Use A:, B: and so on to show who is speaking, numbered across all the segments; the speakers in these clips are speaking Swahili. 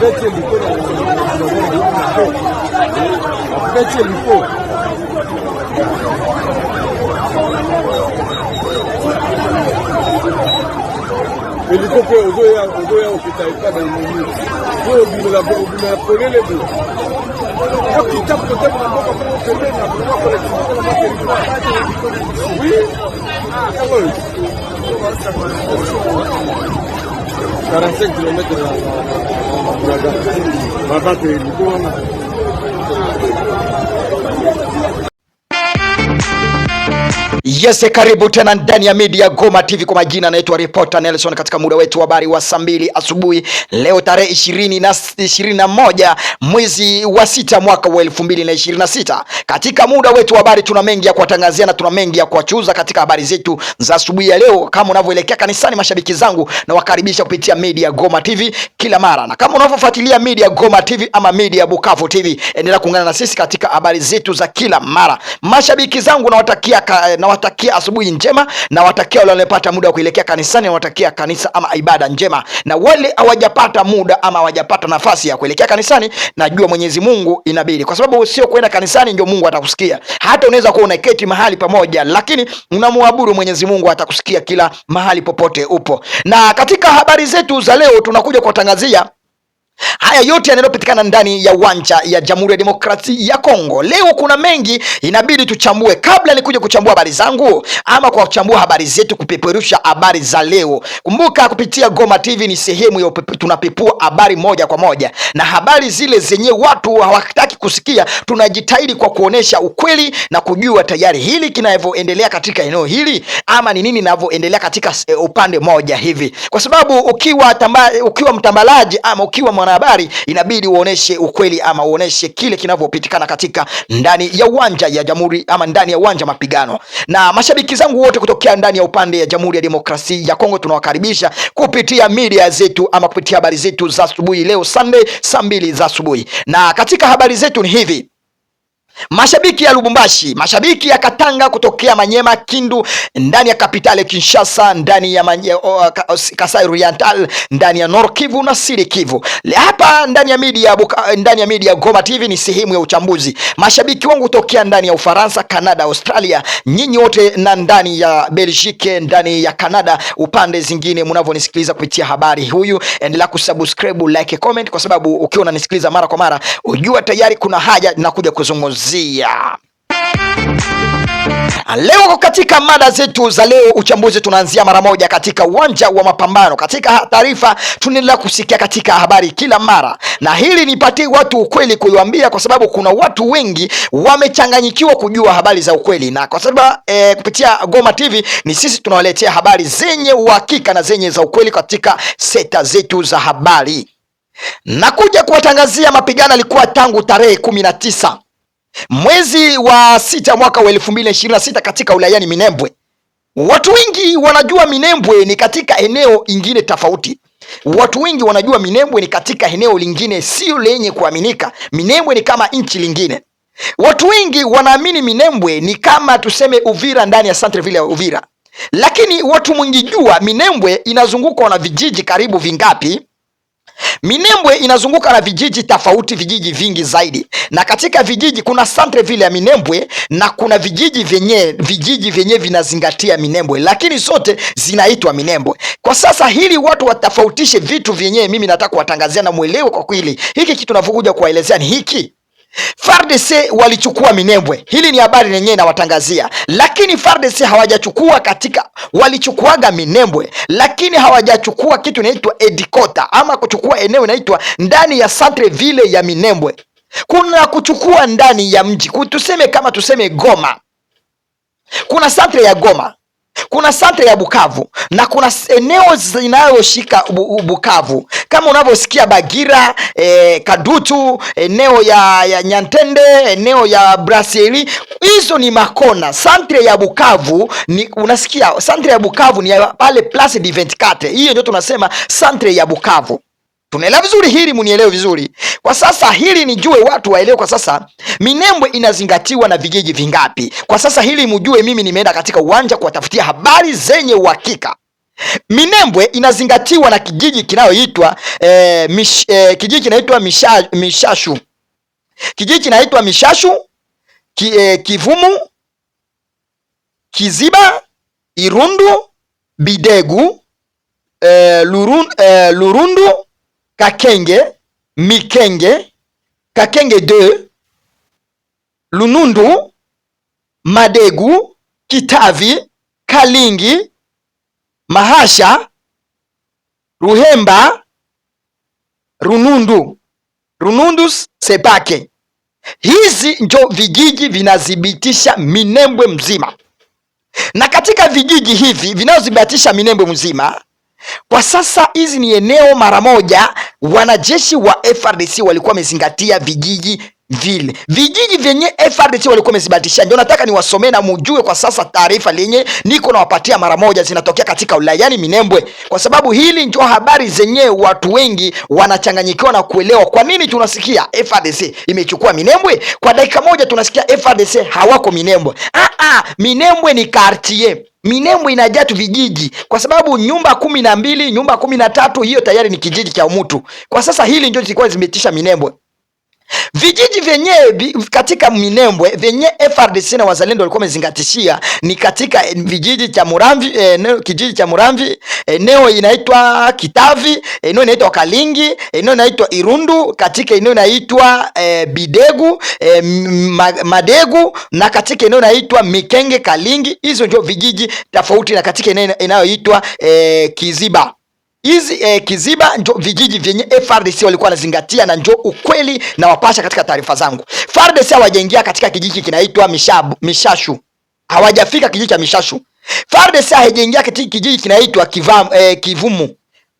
A: Helicopter ozoya okitaika na imoni. Yo bimela polele bu. Yo kitap kote na mboka kwa pembe na kwa collectivité na territoire. Oui. Alors. 45 km na battre ni.
B: Yes, karibu tena ndani ya Media Goma TV. Kwa majina naitwa Reporter Nelson katika muda wetu wa habari wa saa 2 asubuhi. Leo tarehe 21 mwezi wa 6 mwaka wa 2026. Katika muda wetu wa habari tuna mengi ya kuwatangazia na tuna mengi ya kuwachuza katika habari zetu za asubuhi ya leo. Kama unavyoelekea kanisani, mashabiki zangu, na wakaribisha kupitia Media Goma TV kila mara. Na kama unavyofuatilia Media Goma TV ama Media Bukavu TV, endelea kuungana na sisi katika habari zetu za kila mara. Mashabiki zangu, nawatakia asubuhi njema, na watakia wale waliopata muda wa kuelekea kanisani, na watakia kanisa ama ibada njema. Na wale hawajapata muda ama hawajapata nafasi ya kuelekea kanisani, najua Mwenyezi Mungu inabidi, kwa sababu sio kwenda kanisani ndio Mungu atakusikia. Hata unaweza kuwa unaketi mahali pamoja, lakini unamwabudu Mwenyezi Mungu, atakusikia kila mahali popote upo. Na katika habari zetu za leo tunakuja kuwatangazia haya yote yanayopatikana ndani ya uwanja ya Jamhuri ya Demokrasia ya Kongo. Leo kuna mengi inabidi tuchambue. Kabla nikuje kuchambua habari zangu ama kwa kuchambua habari zetu, kupeperusha habari za leo, kumbuka kupitia Goma TV ni sehemu ya tunapepua habari moja kwa moja, na habari zile zenye watu hawataki kusikia tunajitahidi kwa kuonesha ukweli na kujua tayari hili kinavyoendelea katika eneo hili ama ni nini ninavyoendelea katika upande moja hivi, kwa sababu ukiwa mtambalaji ama ukiwa mwanahabari inabidi uoneshe ukweli ama uoneshe kile kinavyopitikana katika ndani ya uwanja ya Jamhuri ama ndani ya uwanja mapigano. Na mashabiki zangu wote kutokea ndani ya upande ya Jamhuri ya Demokrasia ya Kongo tunawakaribisha kupitia media zetu ama kupitia habari zetu za asubuhi leo Sunday saa 2 za asubuhi. Na katika habari zetu ni hivi: mashabiki ya Lubumbashi, mashabiki ya Katanga, kutokea Manyema, Kindu, ndani ya kapitale Kinshasa, ndani ya Kasai Oriental, ndani ya Nord Kivu na Sud Kivu. Hapa ndani ya media Goma TV ni sehemu ya uchambuzi. Mashabiki wangu kutokea ndani ya Ufaransa, Canada, Australia, nyinyi wote, na ndani ya Belgique, ndani ya Canada, upande zingine mnavyonisikiliza kupitia habari huyu, endelea kusubscribe, like, comment, kwa sababu ukiwa unanisikiliza mara kwa mara ujua tayari kuna haja nakuja kuzungumzia. Leo katika mada zetu za leo, uchambuzi tunaanzia mara moja katika uwanja wa mapambano. Katika taarifa tunaendelea kusikia katika habari kila mara, na hili nipatie watu ukweli kuiwaambia, kwa sababu kuna watu wengi wamechanganyikiwa kujua habari za ukweli, na kwa sababu kupitia Goma TV ni sisi tunawaletea habari zenye uhakika na zenye za ukweli katika sekta zetu za habari. Nakuja kuwatangazia mapigano yalikuwa tangu tarehe 19 mwezi wa 6 mwaka wa 2026 katika wilayani Minembwe. Watu wengi wanajua Minembwe ni katika eneo ingine tofauti. Watu wengi wanajua Minembwe ni katika eneo lingine sio lenye kuaminika. Minembwe ni kama nchi lingine. Watu wengi wanaamini Minembwe ni kama tuseme Uvira, ndani ya Centreville ya Uvira. Lakini watu mwingi jua Minembwe inazungukwa na vijiji karibu vingapi? Minembwe inazunguka na vijiji tofauti, vijiji vingi zaidi. Na katika vijiji kuna Centreville ya Minembwe na kuna vijiji vyenye vinazingatia Minembwe, lakini zote zinaitwa Minembwe. Kwa sasa hili watu watafautishe vitu vyenyewe, mimi nataka kuwatangazia na muelewe kwa kweli. Hiki kitu tunavukuja kuwaelezea ni hiki. FARDC walichukua Minembwe. Hili ni habari yenyewe na watangazia. Lakini FARDC hawajachukua walichukuaga Minembwe, lakini hawajachukua kitu inaitwa Edikota ama kuchukua eneo inaitwa ndani ya Centreville ya Minembwe. Kuna kuchukua ndani ya mji. Tuseme Goma. Kuna centre ya Goma, kuna centre ya Bukavu, na kuna eneo zinayoshika Bukavu kama unavyosikia Bagira, Kadutu, eneo ya Nyantende, eneo ya Brasserie. Hizo ni makona. Centre ya Bukavu ni unasikia, centre ya Bukavu ni pale Place du 24. Hiyo ndio tunasema centre ya Bukavu. Tunaelewa vizuri hili, munielewe vizuri. Kwa sasa hili nijue watu waelewe. Kwa sasa Minembwe inazingatiwa na vijiji vingapi? Kwa sasa hili mjue, mimi nimeenda katika uwanja kuwatafutia habari zenye uhakika. Minembwe inazingatiwa na kijiji kinayoitwa kijiji kinaitwa Mishashu. Kijiji kinaitwa Mishashu, Kivumu, Kiziba, Irundu, Bidegu, Lurundu, Kakenge, Mikenge, Kakenge 2, Lunundu, Madegu, Kitavi, Kalingi, Mahasha, Ruhemba, Runundu Sebake. Hizi ndio vijiji vinadhibitisha Minembwe mzima, na katika vijiji hivi vinavyodhibitisha Minembwe mzima kwa sasa, hizi ni eneo mara moja wanajeshi wa FARDC walikuwa wamezingatia vijiji vile. Vijiji vyenye FARDC walikuwa wamezibatisha, ndio nataka niwasomee na mujue kwa sasa taarifa lenye niko nawapatia mara moja zinatokea katika wilayani Minembwe, kwa sababu hili ndio habari zenye watu wengi wanachanganyikiwa na kuelewa kwa nini tunasikia FARDC imechukua Minembwe. Kwa dakika moja tunasikia FARDC hawako Minembwe. Minembwe ni quartier. Minembwe inajaa tu vijiji, kwa sababu nyumba 12, nyumba 13, hiyo tayari ni kijiji cha mtu. Kwa sasa hili ndio zilikuwa zimetisha Minembwe. Vijiji vyenye katika Minembwe vyenye FARDC na wazalendo walikuwa wamezingatishia ni katika vijiji cha Muramvi, kijiji cha Muramvi, eneo inaitwa Kitavi, eneo inaitwa Kalingi, eneo inaitwa Irundu, katika eneo inaitwa Bidegu, Madegu, na katika eneo inaitwa Mikenge, Kalingi. Hizo ndio vijiji tofauti, na katika eneo inayoitwa Kiziba. Hizi Kiziba ndio vijiji vyenye FARDC walikuwa wanazingatia, na ndio ukweli na wapasha katika taarifa zangu. FARDC hawajaingia katika kijiji kinaitwa Mishashu. Hawajafika kijiji cha Mishashu. FARDC hawajaingia katika kijiji kinaitwa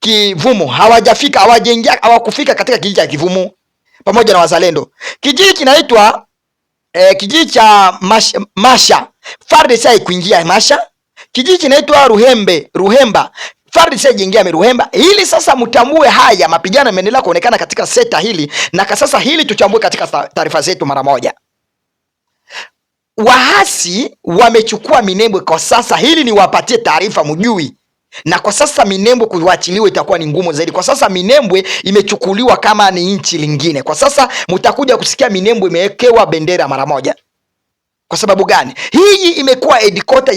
B: Kivumu. Hawajafika, hawajaingia, hawakufika katika kijiji cha Kivumu pamoja na wazalendo. Kijiji kinaitwa kijiji cha Masha. FARDC haikuingia Masha. Kijiji kinaitwa Ruhemba. FARDC jingia Ruhemba. Hili sasa mtambue, haya mapigano yameendelea kuonekana katika sekta hili, na kwa sasa hili tuchambue katika taarifa zetu mara moja. Wahasi wamechukua Minembwe kwa sasa, hili ni wapatie taarifa mjui. Na kwa sasa Minembwe kuachiliwa itakuwa ni ngumu zaidi. Kwa sasa Minembwe imechukuliwa kama ni nchi lingine. Kwa sasa mtakuja kusikia Minembwe imewekewa bendera mara moja. Kwa sababu gani? Hii imekuwa edikota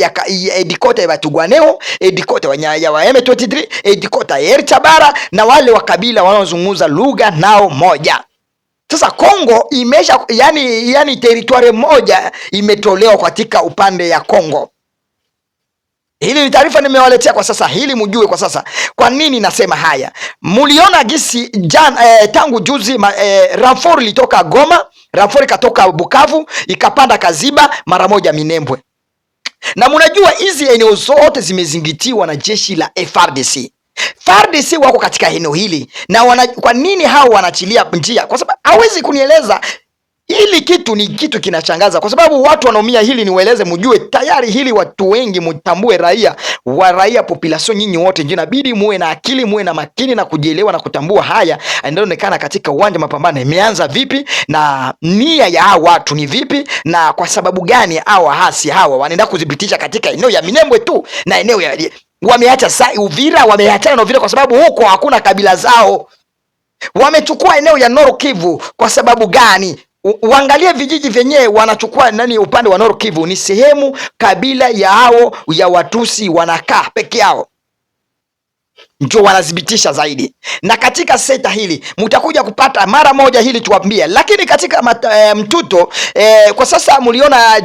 B: ya Batugwaneo, edikota ya wa M23, edikota ya Erchabara na wale wa kabila wanaozungumza lugha nao moja. Sasa Kongo imesha yani territoire moja imetolewa katika upande ya Kongo. Hili ni taarifa nimewaletea kwa sasa, hili mjue kwa sasa. Kwa nini nasema haya? Muliona gisi tangu juzi Ranfort litoka Goma, Ranfort ikatoka Bukavu, ikapanda Kaziba, mara moja Minembwe. Na mnajua hizi eneo zote zimezingitiwa na jeshi la FARDC. FARDC wako katika eneo hili, na kwa nini hao wanaachilia njia? Kwa sababu hawezi kunieleza. Hili kitu ni kitu kinachangaza, kwa sababu watu wanaumia. Hili niwaeleze mjue tayari, hili watu wengi mtambue, raia population nyinyi wote inabidi muwe na akili, muwe na makini na kujielewa na kutambua haya yanayoonekana katika uwanja mapambano imeanza vipi, na nia ya hao watu ni vipi, na kwa sababu gani hao hasi hawa wanaenda kudhibitisha katika eneo ya Minembwe tu, na eneo ya wameacha Uvira, wameachana na Uvira kwa sababu huko hakuna kabila zao. Wamechukua eneo ya Nord Kivu kwa sababu gani? Uangalie vijiji vyenyewe wanachukua upande wa Nord Kivu ni sehemu kabila yao ya Watusi wanakaa peke yao, ndio wanadhibitisha zaidi. Na katika sekta hili mtakuja kupata mara moja hili tuambia, lakini katika mtuto kwa sasa mliona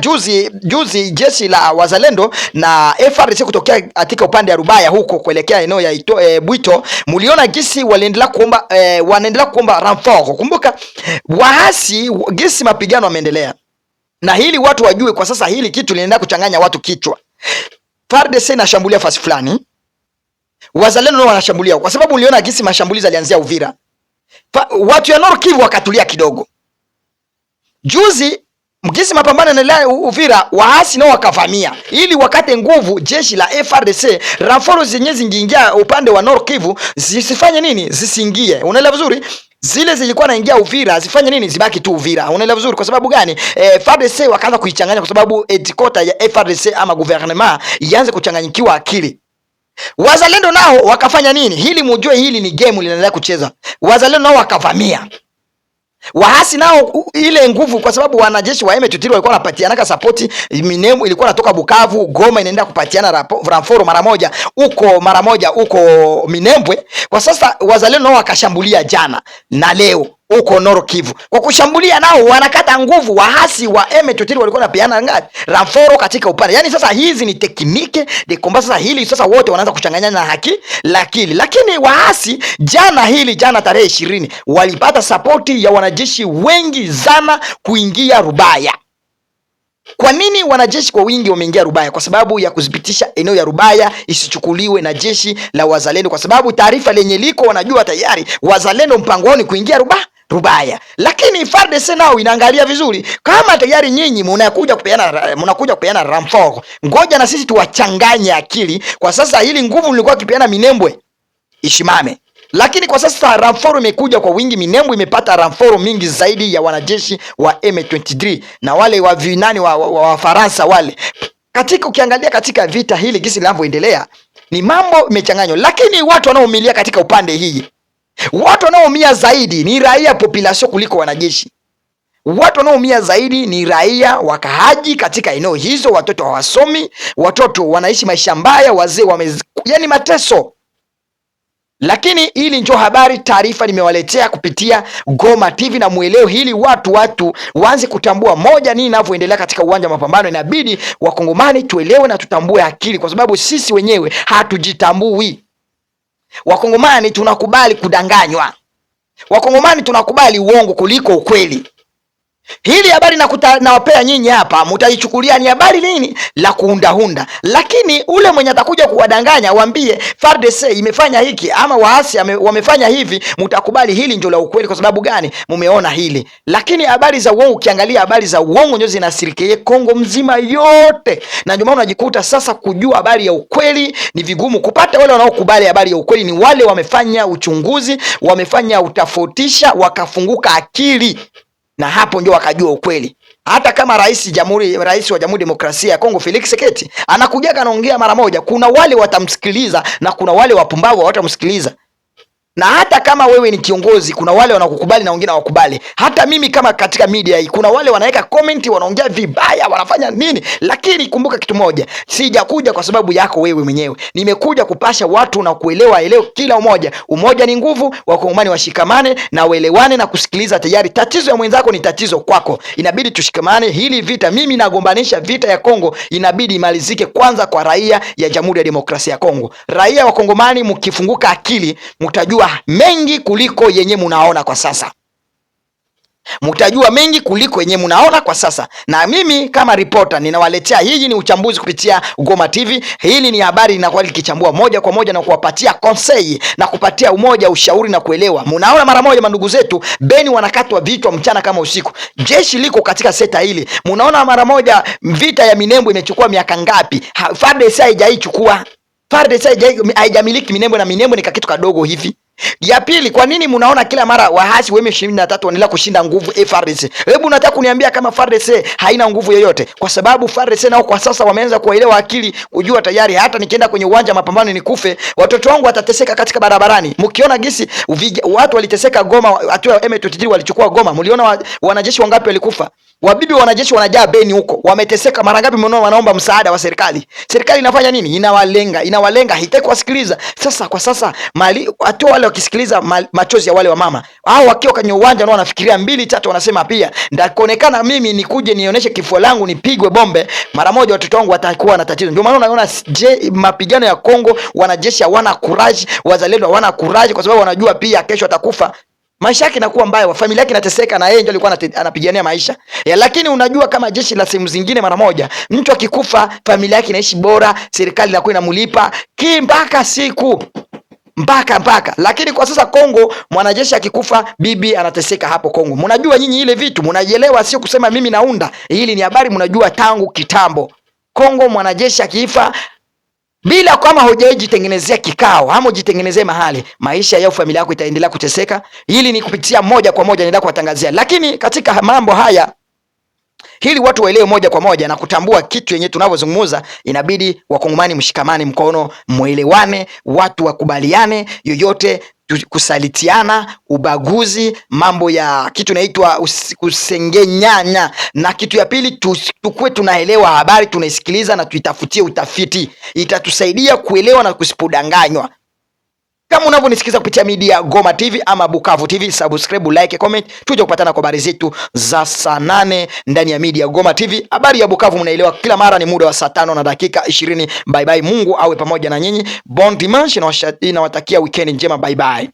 B: juzi jeshi la wazalendo na FARDC kutokea katika upande ya Rubaya huko kuelekea eneo ya Bwito, mliona gisi wanaendelea kuomba renfort. Kumbuka wahasi gisi mapigano yameendelea, na hili watu wajue kwa sasa hili kitu linaendelea kuchanganya watu kichwa. FARDC inashambulia fasi fulani, wazalendo wanashambulia, kwa sababu uliona gisi mashambulizi alianzia Uvira. Watu ya Nord Kivu wakatulia kidogo. Juzi mgisi mapambano yanaendelea Uvira, waasi nao wakavamia ili wakate nguvu jeshi la FARDC. Renfort zenyewe zingiingia upande wa Nord Kivu zisifanye nini? Zisiingie. Unaelewa vizuri? Zile zilikuwa naingia Uvira zifanye nini? Zibaki tu Uvira. Unaelewa vizuri? Kwa sababu gani? FARDC wakaanza kuichanganya, kwa sababu etikota ya FARDC ama gouvernement ianze kuchanganyikiwa akili. Wazalendo nao wakafanya nini? Hili mujue, hili ni game linaendelea kucheza. Wazalendo nao wakavamia. Wahasi nao ile nguvu, kwa sababu wanajeshi wa M23 walikuwa wanapatiana support. Minembwe ilikuwa inatoka Bukavu, Goma inaenda kupatiana ranforo mara moja huko Minembwe. Kwa sasa wazalendo nao wakashambulia jana na leo huko Nord Kivu. Kwa kushambulia nao wanakata nguvu. Wahasi wa M23 walikuwa wanapeana ngapi? Ranforo katika upande. Yani sasa hizi ni teknike de combat. Sasa hili sasa wote wanaanza kuchanganyana na akili. Lakini wahasi jana tarehe 20 walipata sapoti ya wanajeshi wengi sana kuingia Rubaya. Kwa nini wanajeshi kwa wingi wameingia Rubaya? Kwa sababu ya kudhibitisha eneo ya Rubaya isichukuliwe na jeshi la wazalendo, kwa sababu taarifa lenye liko wanajua tayari wazalendo mpangoni kuingia Rubaya. Lakini FARDC nao inaangalia vizuri, kama tayari nyinyi mnakuja kupeana ranforo, ngoja na sisi tuwachanganye akili. Kwa sasa hili nguvu nilikuwa kipeana Minembwe ishimame. Lakini kwa sasa ranforo imekuja kwa wingi. Minembwe imepata ranforo mingi zaidi ya wanajeshi wa M23 na wale wa vinani wa Faransa wale. Ukiangalia katika vita hili gisi linavyoendelea ni mambo imechanganywa. Lakini watu wanaoumia katika upande hii, watu wanaoumia zaidi ni raia population kuliko wanajeshi. Watu wanaoumia zaidi ni raia wakahaji katika eneo hizo. Watoto hawasomi, watoto wanaishi maisha mbaya, wazee yani mateso. Lakini hili ndio habari, taarifa nimewaletea kupitia Goma TV, na muelewe hili watu waanze kutambua moja nini ninavyoendelea katika uwanja wa mapambano. Inabidi wakongomani tuelewe na tutambue akili, kwa sababu sisi wenyewe hatujitambui. Wakongomani tunakubali kudanganywa. Wakongomani tunakubali uongo kuliko ukweli. Hili habari nawapea nyinyi hapa, mtaichukulia ni habari nini la kuundahunda. Lakini ule mwenye atakuja kuwadanganya waambie FARDC imefanya hiki ama waasi wamefanya hivi, mtakubali hili ndio la ukweli. Kwa sababu gani? Mumeona hili. Lakini habari za uongo, ukiangalia habari za uongo ndio zinasirikie Kongo mzima yote, na ndio maana unajikuta sasa kujua habari ya ukweli ni vigumu. Kupata wale wanaokubali habari ya ukweli ni wale wamefanya uchunguzi, wamefanya utafautisha, wakafunguka akili, na hapo ndio wakajua ukweli. Hata kama rais wa Jamhuri Demokrasia ya Kongo Felix Tshisekedi anakuja anaongea mara moja, kuna wale watamsikiliza na kuna wale wapumbavu hawatamsikiliza. Na hata kama wewe ni kiongozi, kuna wale wanakukubali na wengine hawakubali. Hata mimi kama katika media hii, kuna wale wanaweka comment, wanaongea vibaya, wanafanya nini. Lakini kumbuka kitu moja, sijakuja kwa sababu yako wewe mwenyewe. Nimekuja kupasha watu na kuelewa kila umoja. Umoja ni nguvu, wakongomani washikamane na waelewane na kusikiliza tayari. Tatizo ya mwenzako ni tatizo kwako. Inabidi tushikamane. Hili vita, mimi nagombanisha vita ya Kongo, inabidi imalizike kwanza kwa raia ya Jamhuri ya Demokrasia ya Kongo. Raia wa Kongomani mkifunguka akili, mtajua mengi kuliko yenye munaona kwa sasa. Mtajua mengi kuliko yenye munaona kwa sasa. Na mimi kama reporter ninawaletea, hii ni uchambuzi kupitia Goma TV. Hili ni habari inakuwa likichambua moja kwa moja na kuwapatia conseil na kupatia umoja, ushauri na kuelewa. Munaona mara moja mandugu zetu Beni wanakatwa vichwa mchana kama usiku. Jeshi liko katika seta hili. Munaona mara moja vita ya Minembwe imechukua miaka ngapi? FARDC haijaichukua. FARDC haijamiliki Minembwe, na Minembwe ni kitu kadogo hivi. Ya pili, kwa nini munaona kila mara wahasi wa M23 wanaendelea kushinda nguvu FARDC? Hebu nataka kuniambia kama FARDC haina nguvu yoyote? Kwa sababu FARDC nao kwa sasa wameanza kuelewa akili, kujua tayari hata nikienda kwenye uwanja mapambano nikufe, watoto wangu watateseka katika barabarani. Mkiona gisi watu waliteseka Goma, watu wa M23 walichukua Goma, mliona wanajeshi wangapi walikufa? Wabibi wanajeshi wanajaa Beni huko, wameteseka mara ngapi? Mnaona wanaomba msaada wa serikali. Serikali inafanya nini? Inawalenga, haitaki kuwasikiliza. Sasa kwa sasa watu wale wakisikiliza machozi ya wale wa mama hao wakiwa kwenye uwanja, nao wanafikiria 2-3, wanasema pia ndakonekana mimi nikuje nionyeshe kifua langu nipigwe bombe mara moja, watoto wangu watakuwa na tatizo. Ndio maana unaona mapigano ya Kongo, wanajeshi hawana courage, wazalendo hawana courage, kwa sababu wanajua pia kesho atakufa. Maisha yake inakuwa mbaya, familia yake inateseka, na yeye ndio alikuwa anapigania maisha. Lakini unajua kama jeshi la sehemu zingine, mara moja mtu akikufa familia yake inaishi bora, serikali inakuwa inamlipa mpaka siku mpaka. Lakini kwa sasa Kongo, mwanajeshi akikufa bibi anateseka hapo Kongo. Mnajua nyinyi ile vitu, mnajielewa, sio kusema mimi naunda. Hili ni habari mnajua tangu kitambo. Kongo mwanajeshi akifa, bila kama hujajitengenezea kikao ama hujitengenezee mahali, maisha yao familia yako itaendelea kuteseka. Hili ni kupitia moja kwa moja naenda kuwatangazia. Lakini katika mambo haya Hili watu waelewe moja kwa moja na kutambua kitu yenye tunavyozungumza, inabidi wakongomani mshikamane mkono, muelewane, watu wakubaliane, yoyote kusalitiana, ubaguzi, mambo ya kitu inaitwa kusengenyanya, na kitu ya pili tukue tunaelewa habari, tunaisikiliza na tuitafutie utafiti. Itatusaidia kuelewa na kusipodanganywa. Kama unavyonisikiza kupitia media Goma TV ama Bukavu TV, subscribe, like, comment, tuje kupatana kwa habari zetu za saa 8 ndani ya media Goma TV. Habari ya Bukavu mnaelewa kila mara ni muda wa saa 5 na dakika 20. Bye bye, Mungu awe pamoja na nyinyi. Bon dimanche, na watakia weekend njema. Bye bye.